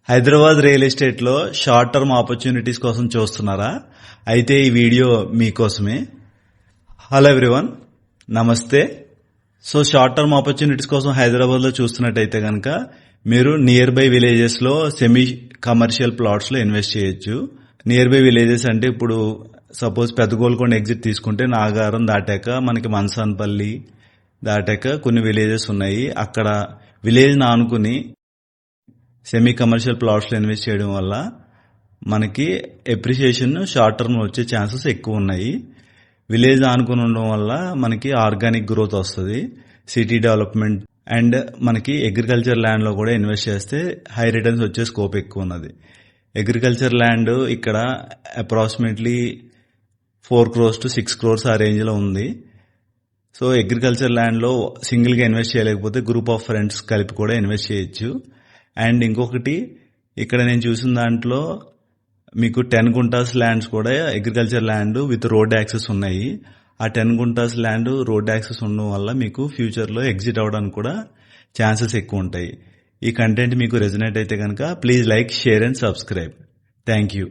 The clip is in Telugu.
హైదరాబాద్ రియల్ ఎస్టేట్లో షార్ట్ టర్మ్ ఆపర్చునిటీస్ కోసం చూస్తున్నారా? అయితే ఈ వీడియో మీకోసమే. హలో ఎవ్రీవన్, నమస్తే. సో షార్ట్ టర్మ్ ఆపర్చునిటీస్ కోసం హైదరాబాద్లో చూస్తున్నట్టయితే కనుక మీరు నియర్ బై విలేజెస్లో సెమీ కమర్షియల్ ప్లాట్స్లో ఇన్వెస్ట్ చేయొచ్చు. నియర్ బై విలేజెస్ అంటే ఇప్పుడు సపోజ్ పెద్ద గోల్కొండ ఎగ్జిట్ తీసుకుంటే నాగారం దాటాక మనకి మన్సాన్పల్లి దాటాక కొన్ని విలేజెస్ ఉన్నాయి. అక్కడ విలేజ్ ఆనుకుని సెమీ కమర్షియల్ ప్లాట్స్లో ఇన్వెస్ట్ చేయడం వల్ల మనకి ఎప్రిషియేషన్ షార్ట్ టర్మ్ వచ్చే ఛాన్సెస్ ఎక్కువ ఉన్నాయి. విలేజ్ ఆనుకుని ఉండడం వల్ల మనకి ఆర్గానిక్ గ్రోత్ వస్తుంది, సిటీ డెవలప్మెంట్ అండ్ మనకి అగ్రికల్చర్ ల్యాండ్లో కూడా ఇన్వెస్ట్ చేస్తే హై రిటర్న్స్ వచ్చే స్కోప్ ఎక్కువ ఉన్నది. అగ్రికల్చర్ ల్యాండ్ ఇక్కడ అప్రాక్సిమేట్లీ 4 crores to 6 crores ఆ రేంజ్లో ఉంది. సో అగ్రికల్చర్ ల్యాండ్లో సింగిల్గా ఇన్వెస్ట్ చేయలేకపోతే గ్రూప్ ఆఫ్ ఫ్రెండ్స్ కలిపి కూడా ఇన్వెస్ట్ చేయొచ్చు. అండ్ ఇంకొకటి, ఇక్కడ నేను చూసిన దాంట్లో మీకు 10 guntahs ల్యాండ్స్ కూడా agriculture land with road access ఉన్నాయి. ఆ 10 guntahs ల్యాండ్ రోడ్ యాక్సెస్ ఉండడం వల్ల మీకు ఫ్యూచర్లో ఎగ్జిట్ అవ్వడానికి కూడా ఛాన్సెస్ ఎక్కువ ఉంటాయి. ఈ కంటెంట్ మీకు రెజనేట్ అయితే కనుక please like, share and subscribe. Thank you.